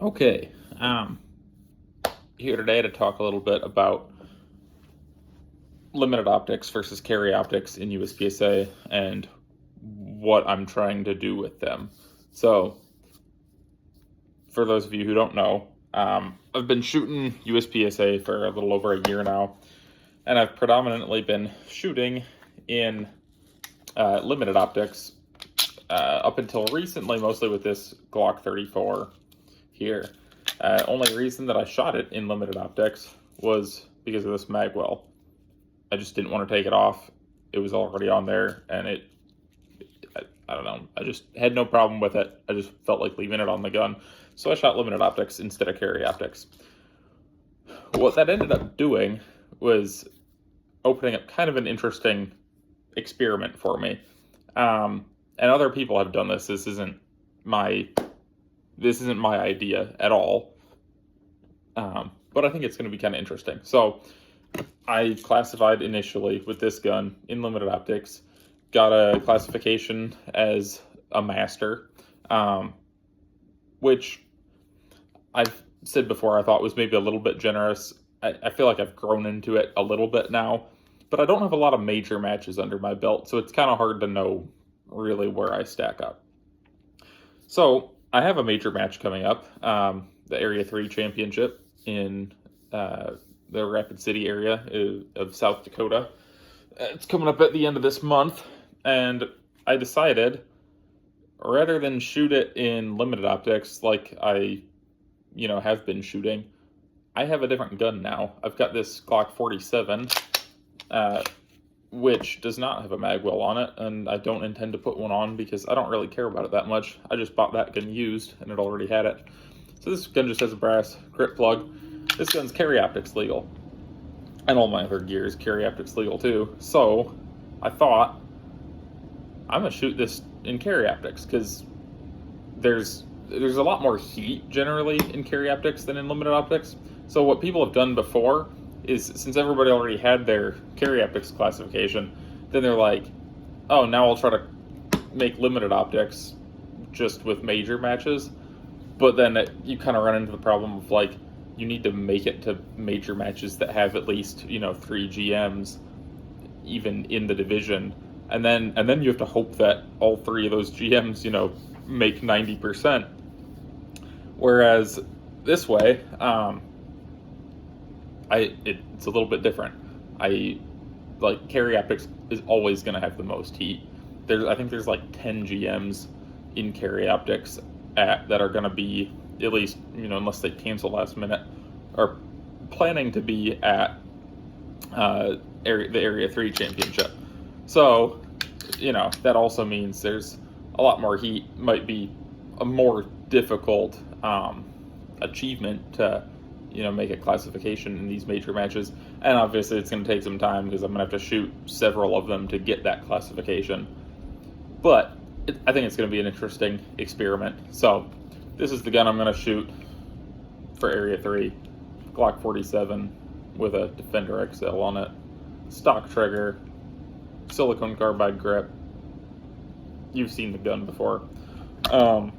Okay, here today to talk a little bit about limited optics versus carry optics in USPSA and what I'm trying to do with them. So, for those of you who don't know, I've been shooting USPSA for a little over a year now, and I've predominantly been shooting in limited optics up until recently, mostly with this Glock 34 here. Only reason that I shot it in limited optics was because of this magwell. I just didn't want to take it off. It was already on there, and I don't know. I just had no problem with it. I just felt like leaving it on the gun. So I shot limited optics instead of carry optics. What that ended up doing was opening up kind of an interesting experiment for me. And other people have done this. This isn't my idea at all. But I think it's going to be kind of interesting. So I classified initially with this gun in limited optics, got a classification as a master, which I've said before I thought was maybe a little bit generous. I feel like I've grown into it a little bit now, but I don't have a lot of major matches under my belt, so it's kind of hard to know really where I stack up. So I have a major match coming up, the Area 3 Championship in the Rapid City area of South Dakota. It's coming up at the end of this month, and I decided, rather than shoot it in limited optics like I, have been shooting, I have a different gun now. I've got this Glock 47, which does not have a magwell on it, and I don't intend to put one on because I don't really care about it that much. I just bought that gun used, and it already had it. So this gun just has a brass grip plug. This gun's carry optics legal. And all my other gear is carry optics legal too. So I thought, I'm going to shoot this in carry optics because there's a lot more heat generally in carry optics than in limited optics. So what people have done before is, since everybody already had their carry optics classification, then they're like, oh, now I'll try to make limited optics just with major matches. But then you kind of run into the problem of, like, you need to make it to major matches that have at least, 3 GMs even in the division. And then you have to hope that all 3 of those GMs, make 90%. Whereas this way, it's a little bit different. Carry optics is always going to have the most heat. I think there's like 10 GMs in carry optics that are going to be, at least, unless they cancel last minute, are planning to be at the Area 3 Championship. So, that also means there's a lot more heat. Might be a more difficult achievement to, make a classification in these major matches. And obviously it's going to take some time because I'm going to have to shoot several of them to get that classification. But I think it's going to be an interesting experiment. So this is the gun I'm going to shoot for Area 3, Glock 47 with a Defender XL on it, stock trigger, silicone carbide grip. You've seen the gun before. I'll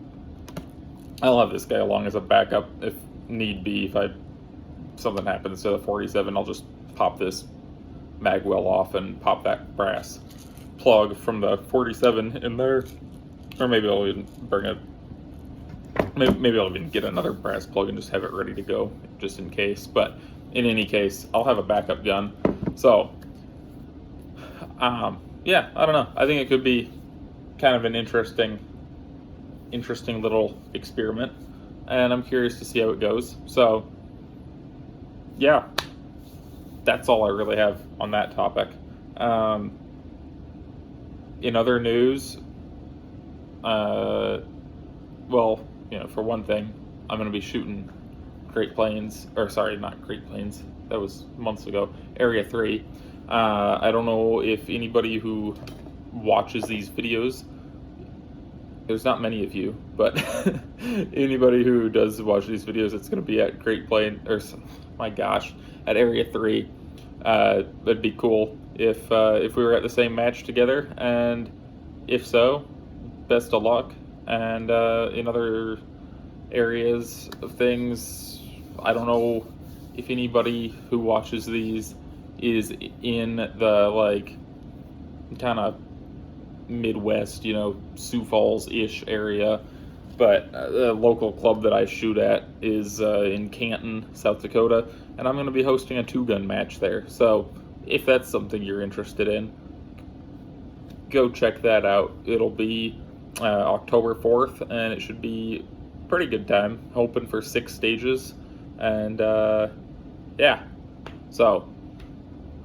have this guy along as a backup if need be. If something happens to the 47, I'll just pop this magwell off and pop that brass plug from the 47 in there. Or maybe I'll even bring it. Maybe I'll even get another brass plug and just have it ready to go, just in case. But in any case, I'll have a backup gun. So, yeah, I don't know. I think it could be kind of an interesting little experiment, and I'm curious to see how it goes. So, yeah, that's all I really have on that topic. In other news, for one thing, I'm going to be shooting Great Plains, or sorry, not Great Plains, that was months ago, Area 3. I don't know if anybody who watches these videos, there's not many of you, but anybody who does watch these videos, it's going to be at Great Plains, or my gosh, at Area 3. That'd be cool if we were at the same match together, and if so, best of luck. And in other areas of things. I don't know if anybody who watches these is in the like kind of Midwest, Sioux Falls-ish area, but the local club that I shoot at is in Canton, South Dakota, and I'm going to be hosting a 2-gun match there. So if that's something you're interested in, go check that out. It'll be October 4th, and it should be a pretty good time. Hoping for 6 stages, and yeah. So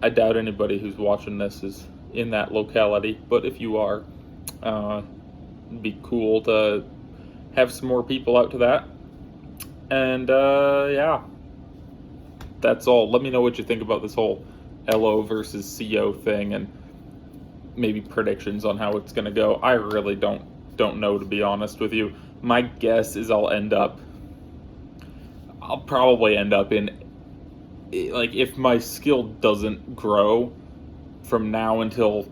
I doubt anybody who's watching this is in that locality, but if you are, it'd be cool to have some more people out to that. And yeah, that's all. Let me know what you think about this whole LO versus CO thing, and maybe predictions on how it's going to go. I really don't know, to be honest with you. My guess is I'll probably end up in, like, if my skill doesn't grow from now until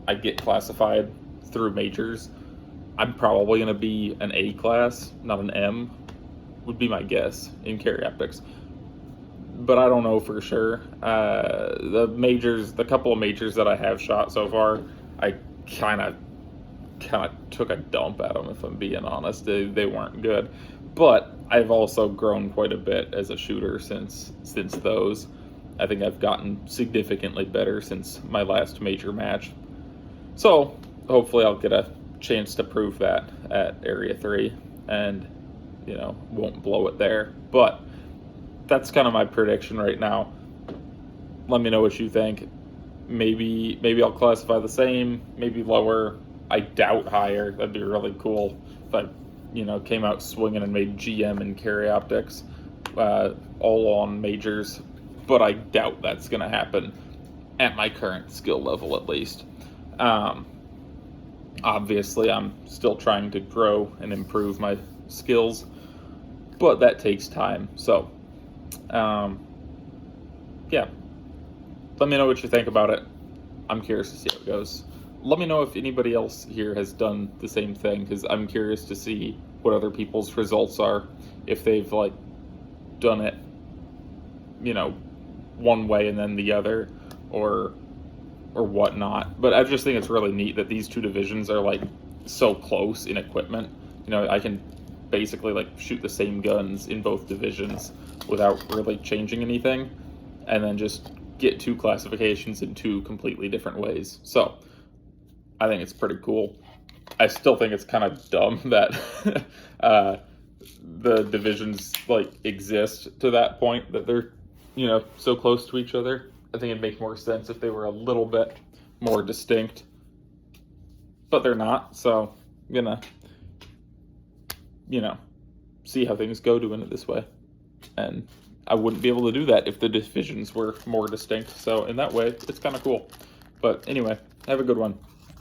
I get classified through majors, I'm probably going to be an A class, not an M, would be my guess in carry optics. But I don't know for sure. The couple of majors that I have shot so far, I kind of took a dump at them, if I'm being honest. They weren't good. But I've also grown quite a bit as a shooter since those. I think I've gotten significantly better since my last major match. So hopefully I'll get a chance to prove that at Area 3 and, won't blow it there. But that's kind of my prediction right now. Let me know what you think. Maybe I'll classify the same, maybe lower. I doubt higher. That'd be really cool if I, came out swinging and made GM and carry optics all on majors. But I doubt that's going to happen at my current skill level, at least. Obviously, I'm still trying to grow and improve my skills, but that takes time. So, yeah. Let me know what you think about it. I'm curious to see how it goes. Let me know if anybody else here has done the same thing, because I'm curious to see what other people's results are, if they've, done it, one way and then the other, or whatnot. But I just think it's really neat that these two divisions are so close in equipment. I can basically shoot the same guns in both divisions without really changing anything, and then just get 2 classifications in 2 completely different ways. So I think it's pretty cool. I still think it's kind of dumb that the divisions exist to that point, that they're so close to each other. I think it'd make more sense if they were a little bit more distinct, but they're not. So I'm gonna see how things go doing it this way, and I wouldn't be able to do that if the divisions were more distinct. So in that way, it's kind of cool. But anyway, have a good one.